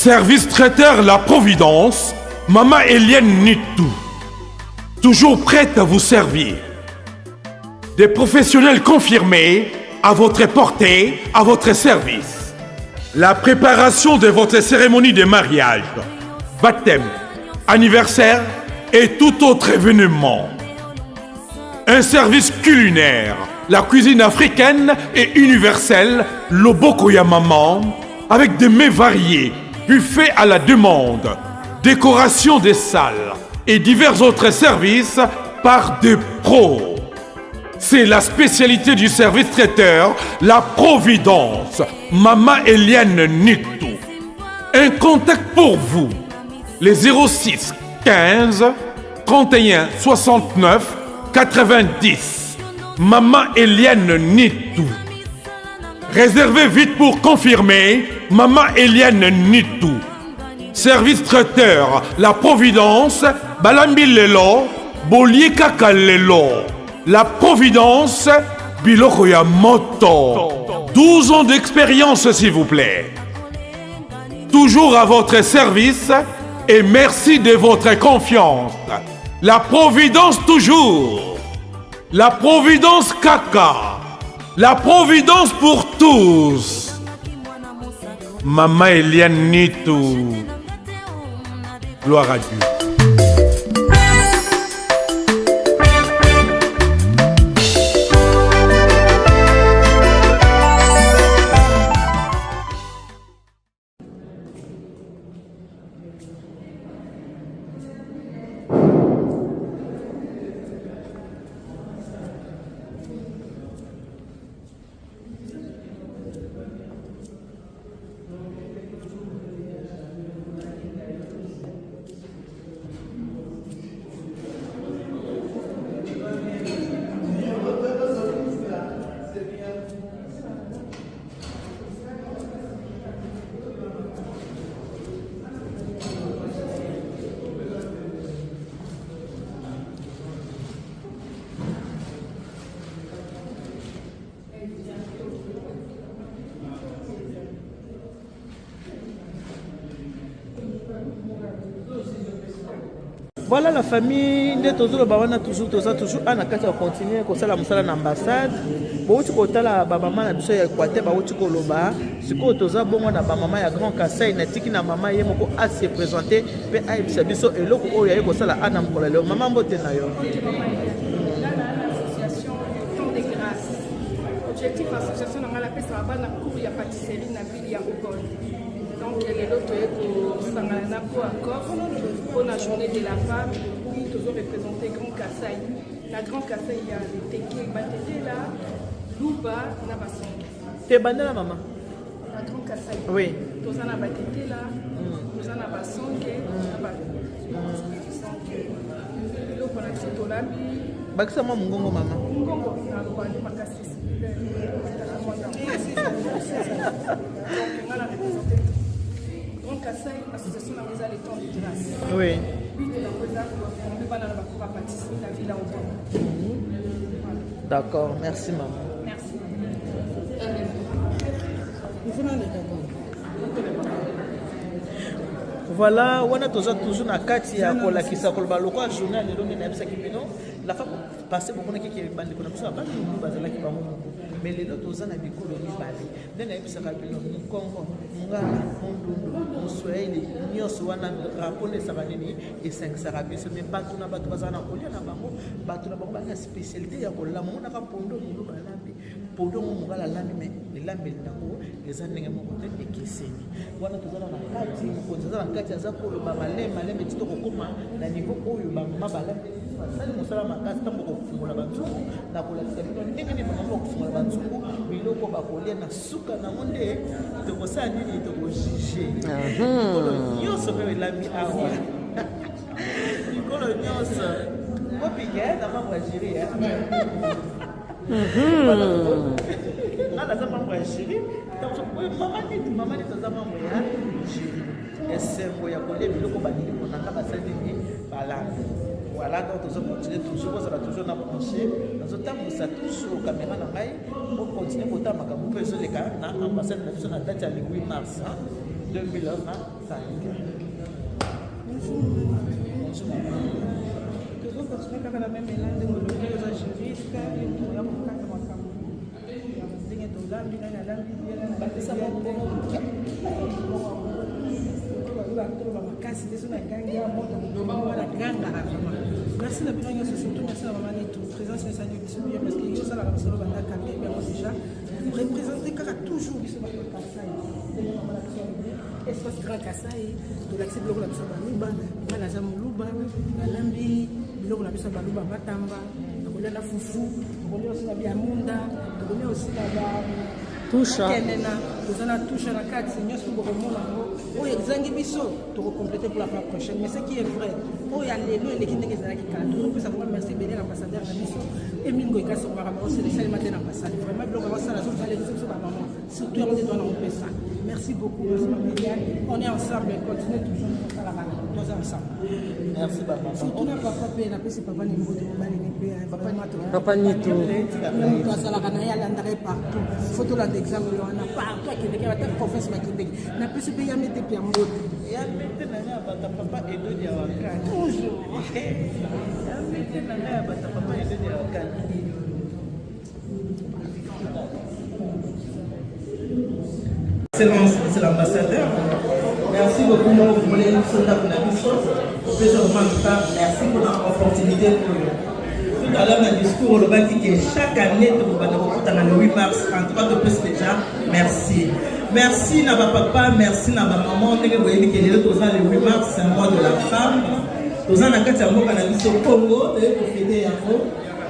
Service traiteur La Providence, Maman Eliane Nitou. Toujours prête à vous servir. Des professionnels confirmés à votre portée, à votre service. La préparation de votre cérémonie de mariage, baptême, anniversaire et tout autre événement. Un service culinaire, la cuisine africaine et universelle, Loboko ya Maman, avec des mets variés, buffet à la demande, décoration des salles et divers autres services par des pros. C'est la spécialité du service traiteur, la Providence, Maman Eliane Nitou. Un contact pour vous, les 06 15 31 69 90. Maman Eliane Nitou. Réservez vite pour confirmer, Maman Eliane Nitou. Service traiteur, La Providence, Balambi Lelo, Bolier Kaka Lelo. La Providence, Biloko ya Moto. 12 ans d'expérience, s'il vous plaît. Toujours à votre service et merci de votre confiance. La Providence toujours. La Providence Kaka. La Providence pour tous. Maman Eliane Nitou. Gloire à Dieu. Voilà la famille de toujours babana toujours à nakata continuer ko sala musala na ambassade bo uti ko tala ba mama na biso ya Équateur ba uti ko loba siko toza bongo na ba mama ya Grand Kassai na tiki na mama ye moko a se présenter pe a bisa biso eloko oyo ya ko sala ana mkola leo mama mbote na yo l'association Temps de Grâce. Objectif association na ngala pesa bana cours ya pâtisserie na ville ya Okol. Donc les autres sangana ko encore pour la journée de la femme qui toujours représenté Grand Kassai. La Grand Kassai il y a les teke batete là, Louba na basonge. te bandela mama La Grand Kassai. oui Tous na batete là, tous na basonge, na ba. Donc le pour la titolambi. bakisa mwa mungongo mama Ngongo na lobali makasi. Grand Kassai, association dans les temps de grâce. oui La ville à d'accord merci maman Merci. voilà wana toza toujours na kati ya kolakisa koloba lokwa journal lelo nde nayebisaki bino la fa passé bokonaki ke bandeko na biso abandi motu bazalaki bango moko mais lelo toza na bikolo mibale nde nayebisaka bino mokongo ngala mondundu moswahili nyonso wana raponesaka nini esangisaka biso mais bato na bato bazala na kolia na bango bato na bango bana spécialité ya kolamba monaka pondo molu balambi pondo ngo mongala lambi mais elambeli nango eza ndenge moko te ekeseni wana tozala na kati mokonzi aza na kati aza koloba maleme ti tokokoma na niveau oyo bamama balambi basali mosala makasi ntango kofungola banzungu na kolakisa bino ndenge nini bamama kofungola banzungu biloko bakolia na suka nango nde tokosala nini tokojuge mikolo nyonso mpe elambi awa mikolo nyonso kopike na mambo ya jiri nga naza mambo ya jiri mama neti aza mambo ya jiri esengo ya kolia biloko balingi mponanga basali nini balambi voilà donc nous allons continuer toujours ça va toujours na brancher nous allons toujours caméra na ngai pour continuer kota makambo peso les cas na ambassade na biso na date ya 8 mars 2020 tozokontinue kaka na meme ela ndenge olobi oza juriste oya kokata makambo ndenge tolambi nani alambi baloba makasi te so na gangi ya moto wana gangaka vraiment merci na bino nyonso surtout merci na mama neto présence nesali biso bien parce que yosalaka masolo bandaka mpe yango déjà représente kaka toujours biso bato kasai espace grand kasai tolakisi biloko na biso baluba nga naza moluba nalambi biloko na biso baluba batamba tokolia na fufu tokolia osi na biamunda tokolia osi na kendena toza na touche na kati nyonso bokomona yango oyo ezangi biso tokokomplete pour la fois prochaine mais ce qui est vrai oyo ya lelo eleki ndenge ezalaki kala tokopesa vraiment merci ebele na ambassadeur na biso emingo ekasi komakambo osala esalema te na ambasade vraiment biloko bakosala zozalelisa biso bamama surtout yango nde towana kopesa merci beaucoup merci mameliane on est ensemble continue toujours kosalaka toza ensemble merci papa surtout na papa mpe napesi papa nimboto mobalini mpe papa nito moto azalaka na ye alandaka ye partout faut tolanda exemple wana partout akendeki ata province bakendeki napesi mpe yame te mpe ya mbote yamete na ngai abata papa edodi ya wakani toujours yamete na ngai abata papa edodi ya wakani c'est l'ambassadeur. Merci beaucoup, vous voulez nous souhaiter pour la mission. Merci pour l'opportunité. Tout à l'heure, dans le discours, on va dire que chaque année, le 8 mars, en 3 de plus déjà, merci. Merci, Naba Papa, merci, Naba Maman. Vous voyez que le 8 mars, c'est le mois de la femme. Nous avons un Congo,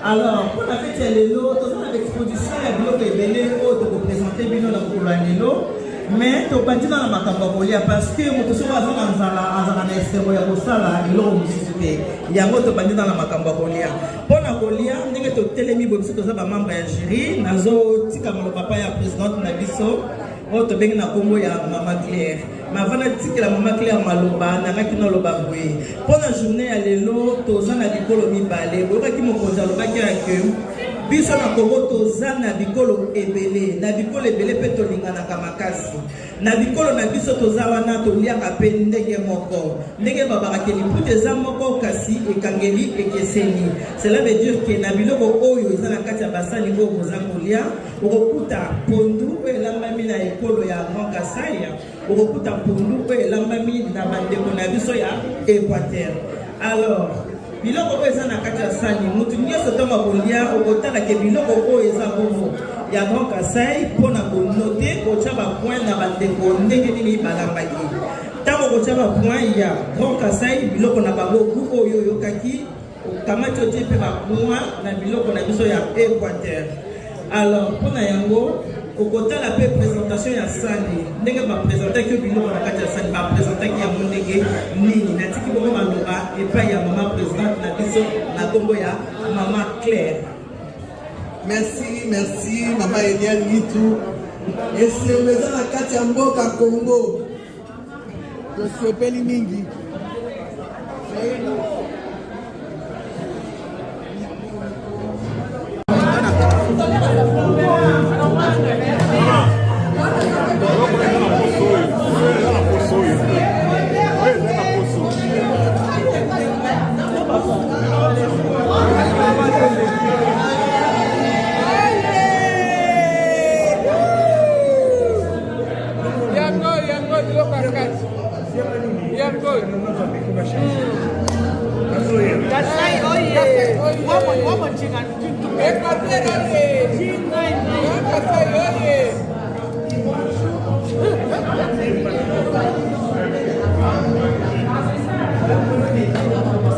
alors, pour la fête, il y a l'exposition, il y a de présenter mais tu pas dit dans la makambakolia parce que moto so azana nzala na esero ya kosala iloko musisite yango to pas dit dans la makambakolia pona kolia ndenge to telemi bobiso to za ba membre ya jury nazo tika mo papa ya présidente na biso o to bengi na kombo ya mama Claire ma vana tika la mama Claire maloba na ngaki no loba boye pona journée ya lelo to za na bikolo mibale boka ki mo konza loba ki que biso na Congo toza na bikolo ebele na bikolo ebele pe tolinganaka makasi na bikolo na biso toza wana toliaka pe ndenge moko ndenge babakaki liputa eza moko kasi ekangeli ekeseni cela veut dire que na biloko oyo eza na kati ya basani oyo boza kolia okokuta pondu oyo elambami na ekolo ya Grand Kasai okokuta pondu oyo elambami na bandeko na biso ya Équateur. Alors biloko oyo eza na kati ya sani mutu nyonso ntango akolia okotala ke biloko oyo eza bongo ya Grand Kasai mpona konote kotya bapoint na bandeko ndenge nini balambaki ntango kotya bapoint ya Grand Kasai biloko na bango ku oyo oyokaki okamati otie mpe bapoint na biloko na biso ya Équateur. Alors mpona yango okotala pe présentation ya sani ndenge bapresentaki biloko na kati ya sani bapresentaki yango ndenge nini natiki bongo maloba epai ya mama présidente na biso na kombo ya mama Claire. Merci mama Eliane Gitu esemeza na kati ya mboka Congo tosepeli mingi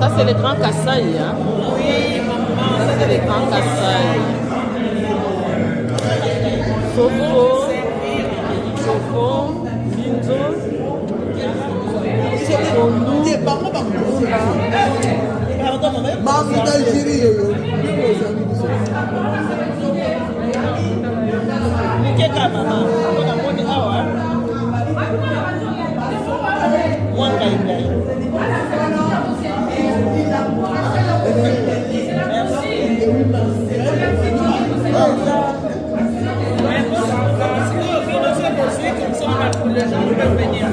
Ça c'est le Grand Kasai, hein? Oui, maman. Ça c'est le Grand Kasai. Sofo, Minzo,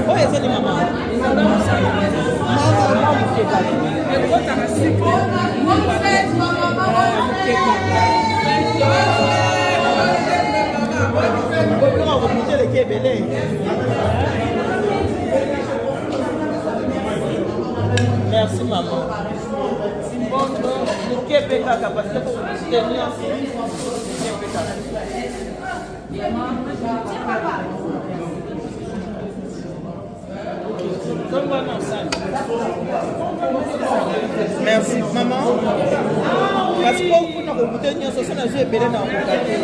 Oh, essa é de mamãe. Merci maman. Merci maman. Parce que vous n'avez pas de ce que j'ai belé dans mon café.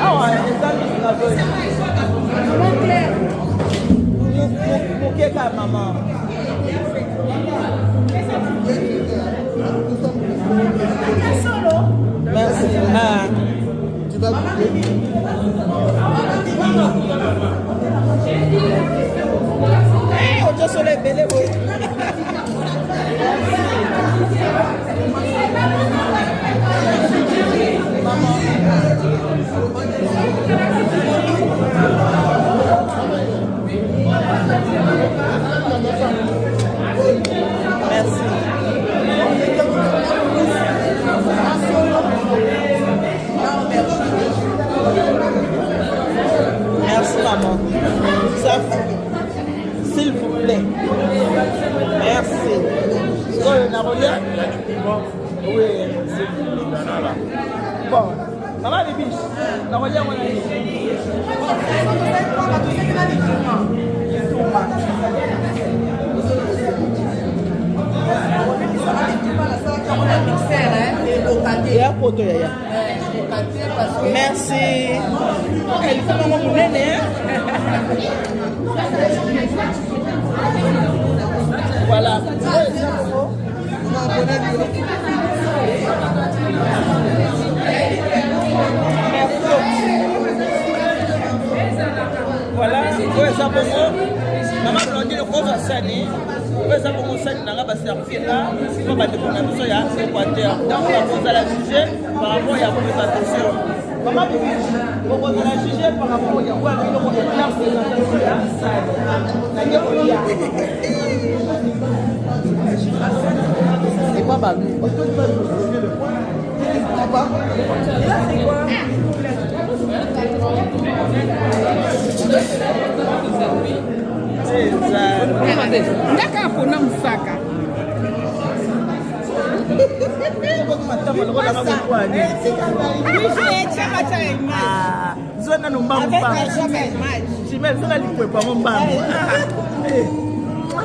Ah ouais, c'est ça maman. Merci. Ah. Tu vas couper. On te soleil belé. Maman. Merci. Merci maman. Ça, s'il vous plaît. Merci. Oui. Bon. Maman Bibi, la regarde mon ami. Merci. Elle fait maman mon nez. Voilà. Voilà, oui, ça pour moi. Maman me dit le gros asani. Oui, ça pour moi, ça n'a pas servi là. Il faut battre pour la mission, il y a Équateur. Donc, on va poser la juger par rapport à la présentation. Maman me dit, on va la juger par rapport à la présentation. C'est pas mal. Ndaka pona musaka. Zona no mbambo pa. Chimel zona likwepa mo mbambo.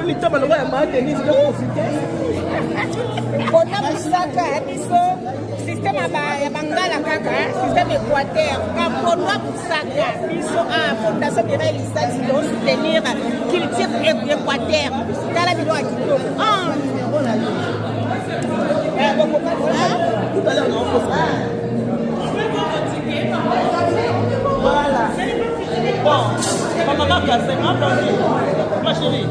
Ni tama lo ya maate ni zilo profiter. Pona musaka biso système ya bangala kaka système Équateur kaponwa musaka biso fondation Mireille Lisasi de soutenir culture Équateur tala bilo a kitoko tout à l'heure on pose voilà bon maman ka c'est ma chérie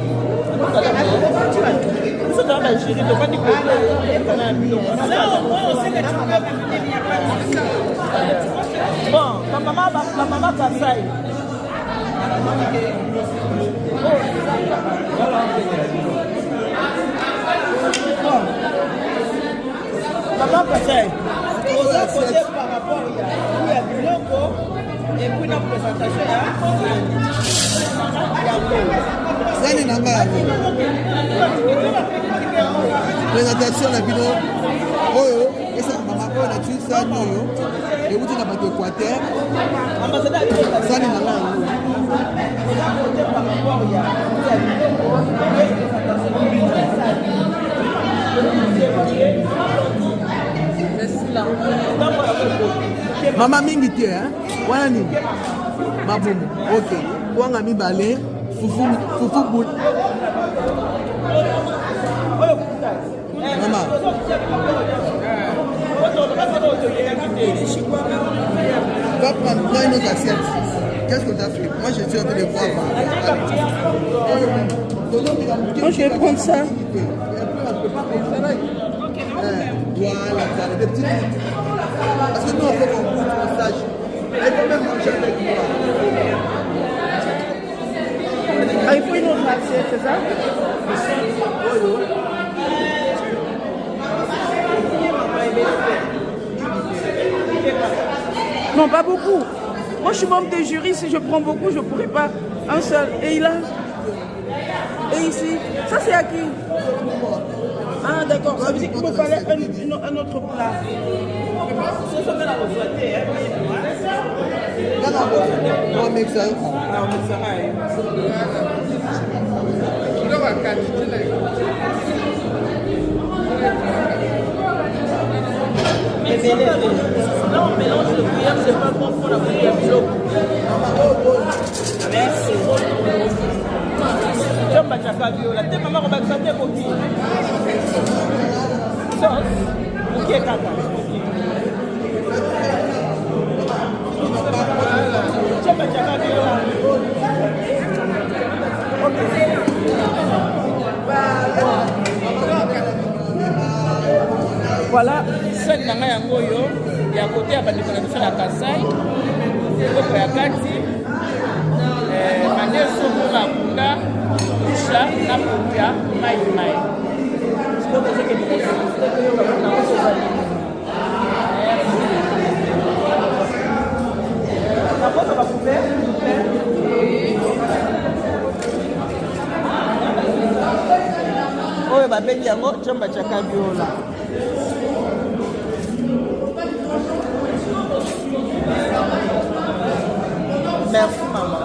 ça doit être chérie de pas dire que bon ma maman Kassai maman Kassai vous avez posé par rapport à Biloko et puis la présentation Sani nanga présentation na bino oyo esa mama oyo na tu sani oyo euti na bato Équateur sani nanga mama mingi te wana nini mabumu ok wanga mibale fufu bul mama va prendre une autre assiette. Qu'est-ce que tu as fait? Moi je suis en train de voir. Moi je vais prendre ça. Voilà, des petits trucs. Parce que nous on fait qu'on goûte, on sache. Elle peut même manger avec moi. Ah, il faut une autre assiette, c'est ça? Non, pas beaucoup. Moi, je suis membre des jurys. Si je prends beaucoup, je ne pourrais pas un seul. Et là? Et ici? Ça, c'est à qui? Ah, d'accord. Ça veut dire qu'il me fallait un autre plat. On mixe ça. Là, on mélange le bouillard, c'est pas bon pour la bouillie. Merci. Jamba chaka viola. Te maman on va te koki. Sauce. Ok kaka. Jamba chaka viola. Voilà, c'est nanga yango yo ya côté ya bandeko na biso na Kasai. Koko ya kati. Maneso mura kunda kisha na kuya mai mai. Sio kwa sababu ni oyo babengi yango chamba cha kabiola. Merci maman.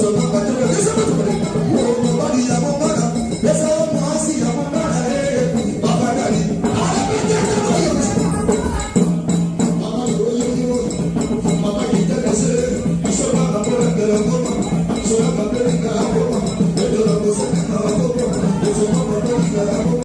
Yo Thank you.